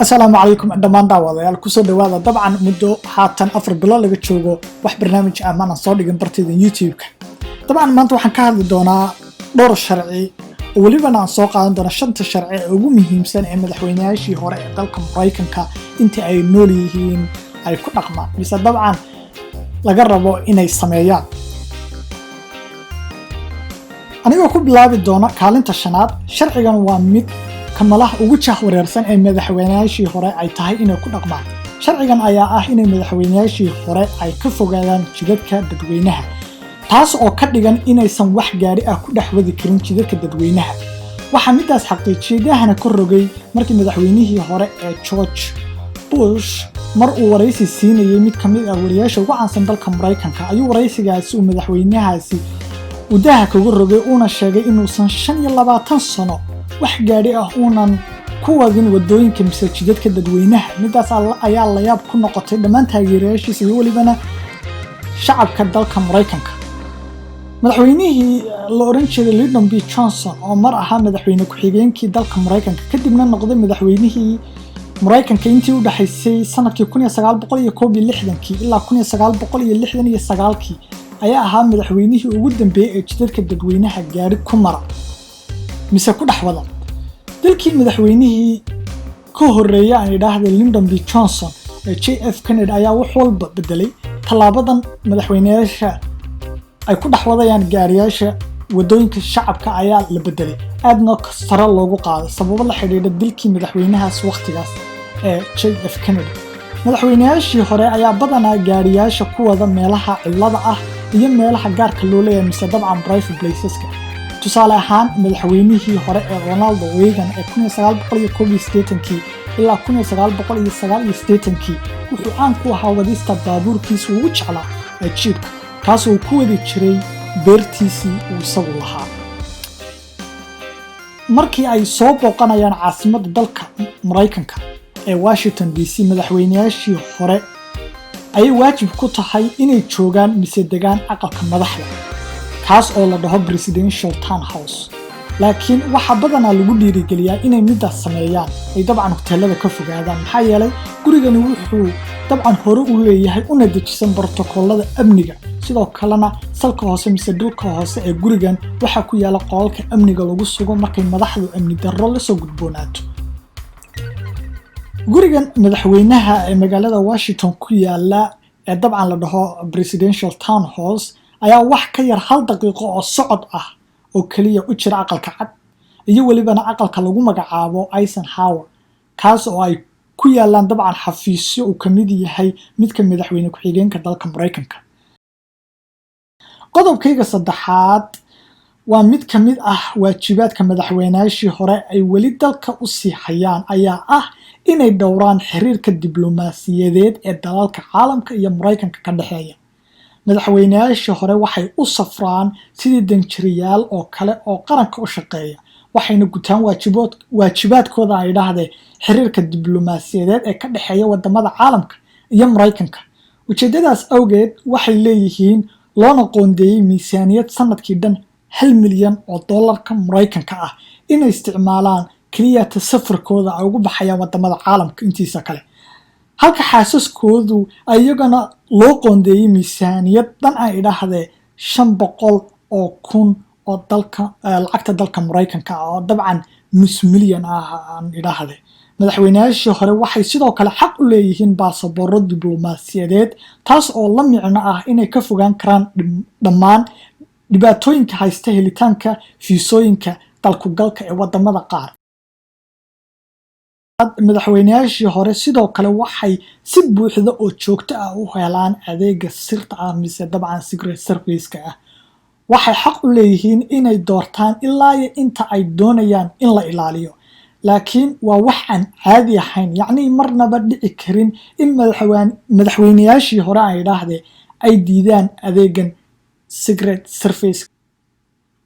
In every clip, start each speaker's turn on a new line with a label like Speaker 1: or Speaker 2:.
Speaker 1: السلام عليكم دمان daawadayaal ku soo dhawaada dabcan muddo haatan 4 bilood laga joogo wax barnaamij ammaan soo dhigan barteeda YouTube-ka dabcan maanta waxaan ka hadli doonaa dhowr sharci oo waliba aan soo qaadan doona shanta sharci ee ugu muhiimsan ee madaxweynayaashii hore ee dalka Mareykanka intii ay nool yihiin ay ku dhaqmaan mise dabcan laga rabo inay sameeyaan anigoo ku bilaabi doona kaalinta shanaad sharcigan waa mid kamalaha ugu jahwareersan ee madaxweynayaashii hore ay tahay inay ku dhaqmaan sharcigan ayaa ah inay madaxweynayaashii hore ay ka fogaadaan jidadka dadweynaha taas oo ka dhigan inaysan wax gaari ah ku dhaxwadi karin jidadka dadweynaha waxa midaas xaqiijiyadahana ka rogay markii madaxweynihii hore ee George Bush mar uu waraysi siinayay mid kamid ah wariyaasha ugu caansan dalka Mareykanka ayuu waraysigaasi uu madaxweynahaasi udaha kaga rogay una sheegay inuusan 25 sano wax gaari ah uunan ku wadin wadooyinka masaajidka dadweynaha midaas ayaa la yaab ku noqotay dhammaan taageerayaashiisa iyo walibana shacabka dalka Mareykanka madaxweynihii la oran jiray Lyndon B Johnson oo mar ahaa madaxweyne ku xigeenkii dalka Mareykanka kadibna noqday madaxweynihii Mareykanka intii u dhaxaysay sanadkii 1961 ilaa 1969 ayaa ahaa madaxweynihii ugu dambeeyay ee jidadka dadweynaha gaari ku mara mise ku dhaxwada dalkii madaxweynihii ka horeeyay aan idhaahdo Lyndon B Johnson ee JF Kennedy ayaa wax walba bedelay talaabadan madaxweynayaasha ay ku dhaxwadayaan gaariyaasha wadooyinka shacabka ayaa la bedelay aadna sare loogu qaaday sababo la xiriira dilkii madaxweynahaas waqtigaas ee JF Kennedy madaxweynayaashii hore ayaa badanaa gaariyaasha ku wada meelaha cilada ah iyo meelaha gaarka loo leeyahay mise dabcan private placeska tusaale ahaan madaxweynihii hore ee Ronald Reagan ee 1981 ilaa 1989 wuxuu caan ku ahaa wadista baabuurkiisa ugu jeclaa ee jeepka kaas oo ku wadi jiray beertiisii uu isagu lahaa markii ay soo booqanayaan caasimadda dalka Mareykanka ee Washington DC madaxweynayaashii hore ay waajib ku tahay inay joogaan mise degaan aqalka madaxda kaas oo la dhaho presidential townhouse laakiin waxa badanaa lagu dhiirigeliyaa inay midaas sameeyaan ay dabcan hoteelada ka fogaadaan maxaa yeelay gurigani wuxuu dabcan hore u leeyahay una dejisan borotokoolada amniga sidoo kalena salka hoose mise dhulka hoose ee gurigan waxa ku yaala qolalka amniga lagu sugo markay madaxdu amni darro la soo gudboonaato gurigan madaxweynaha ee magaalada Washington ku yaala ee dabcan la dhaho presidential townhouse ayaa wax ka yar hal daqiiqo oo socod ah oo kaliya u jira aqalka cad iyo walibana aqalka lagu magacaabo Eisenhower kaas oo ay ku yaalaan dabcan xafiisyo uu kamid yahay midka madaxweyne ku xigeenka dalka Mareykanka qodobkayga saddexaad waa mid kamid ah waajibaadka madaxweynayaashii hore ay wali dalka u sii hayaan ayaa ah inay dhowraan xiriirka diblomaasiyadeed ee dalalka caalamka iyo Mareykanka ka dhaxeeya madaxweynayaashii hore waxay u safraan sidii danjirayaal oo kale oo qaranka u shaqeeya waxayna gutaan waajibaadkooda ay idhaahdeen xiriirka diblomaasiyadeed ee ka dhaxeeya wadamada caalamka iyo Mareykanka ujeedadaas awgeed waxay leeyihiin loona qoondeeyay miisaaniyad sanadkii dhan 1 milyan oo dollarka Mareykanka ah inay isticmaalaan kaliya safarkooda ay ugu baxayaan wadamada caalamka intiisa kale halka xaasaskoodu ayagana loo qoondeeyay miisaaniyad dhan ay idhaahdeen 500 oo kun oo lacagta dalka Mareykanka oo dabcan nus milyan ah aan idhaahdeen madaxweynayaashii hore waxay sidoo kale xaq u leeyihiin baasaboorro diblomaasiyadeed taas oo la micno ah inay ka fogaan karaan dhammaan dhibaatooyinka haysta helitaanka fiisooyinka dalku galka ee wadamada qaar madaxweynayaashii hore sidoo kale waxay si buuxda oo joogto ah u helaan adeega sirta ah mise dabcan secret service-ka ah waxay xaq u leeyihiin inay doortaan ilaa inta ay doonayaan in la ilaaliyo laakiin waa wax aan caadi ahayn yacni marnaba dhici karin in madaxweynayaashii hore ay idhaahdeen ay diidaan adeegan secret service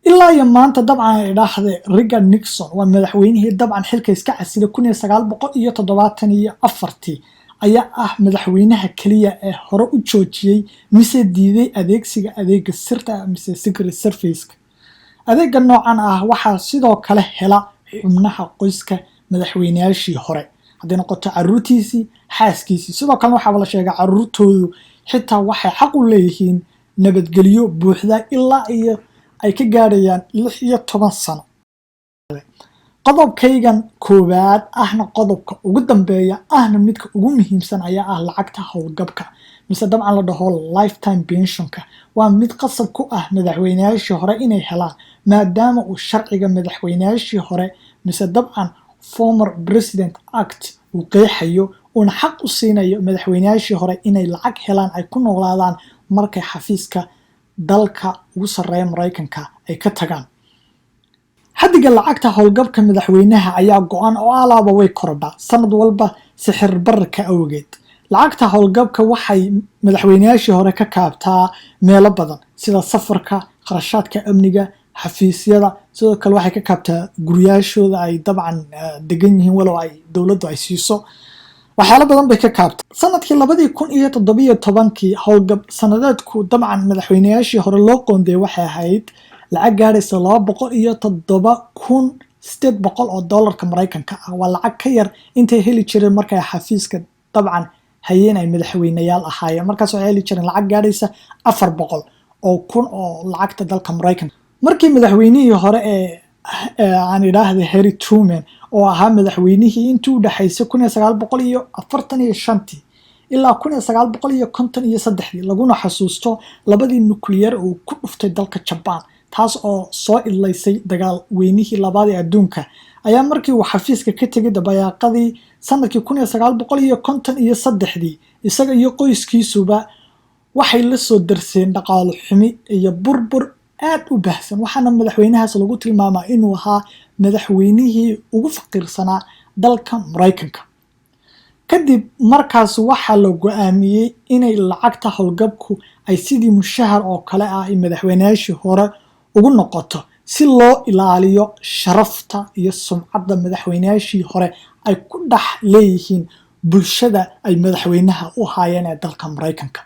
Speaker 1: ilaa maanta dabcan ay idhaahdeen Reagan Nixon waa madaxweynihii dabcan xilka iska casilay 1974 ayaa ah madaxweynaha kaliya ee hore u joojiyay mise diiday adeegsiga adeega sirta mise secret service adeega noocan ah waxaa sidoo kale hela xubnaha qoyska madaxweynayaashii hore hadday noqoto caruurtiisii xaaskiisii sidoo kale waxaa la sheegaa caruurtoodu xitaa waxay xaq u leeyihiin nabadgelyo buuxda ilaa iyo ay ka gaadhayaan 16 sano. qodobkaygan koowaad ahna qodobka ugu dambeeya ahna midka ugu muhiimsan ayaa ah lacagta howlgabka mise dabcan la dhaho lifetime pensionka waa mid qasab ku ah madaxweynayaashii hore inay helaan maadaama uu sharciga madaxweynayaashii hore mise dabcan former president act uu qeexayo uuna xaq u siinayo madaxweynayaashii hore inay lacag helaan ay ku noolaadaan markay xafiiska dalka ugu sarreeya Mareykanka ay ka tagaan. xaddiga lacagta howlgabka madaxweynaha ayaa go'an oo alaaba way korodhaa sanad walba sixir bararka awgeed. lacagta howlgabka waxay madaxweynayaashii hore ka kaabtaa meelo badan sida safarka, kharashaadka amniga, xafiisyada, sidoo kale waxay ka kaabtaa guryaashooda ay dabcan degan yihiin walow ay dowladdu ay siiso. waxyaalo badan bay ka kaabtay. sanadkii 2017 howlgab sanadeedku dabcan madaxweynayaashii hore loo qoondeeyay waxay ahayd lacag gaadhaysa 207,800 oo doolarka Mareykanka ah. waa lacag ka yar intay heli jireen markay xafiiska dabcan hayeen ay madaxweynayaal ahaayeen. markaas waxay heli jireen lacag gaadhaysa 400,000 oo lacagta dalka Mareykanka. markii madaxweynihii hore aan idhaahdo Harry Truman oo ahaa madaxweynihii intii u dhaxaysay 1945 ilaa 1953 laguna xasuusto labadii nuclear oo ku dhuftay dalka Japan taas oo soo idlaysay dagaal weynihii labaad ee adduunka ayaa markii uu xafiiska ka tegay dabayaaqadii sanadkii 1953 isaga iyo qoyskiisuba waxay la soo darseen dhaqaale xumi iyo burbur aad u baahsan waxaana madaxweynahaas lagu tilmaamaa inuu ahaa madaxweynihii ugu faqiirsanaa dalka Mareykanka. kadib markaas waxaa la go'aamiyey inay lacagta howlgabku ay sidii mushahar oo kale ah ay madaxweynayaashii hore ugu noqoto si loo ilaaliyo sharafta iyo sumcadda madaxweynayaashii hore ay ku dhex leeyihiin bulshada ay madaxweynaha u haayeen ee dalka Mareykanka.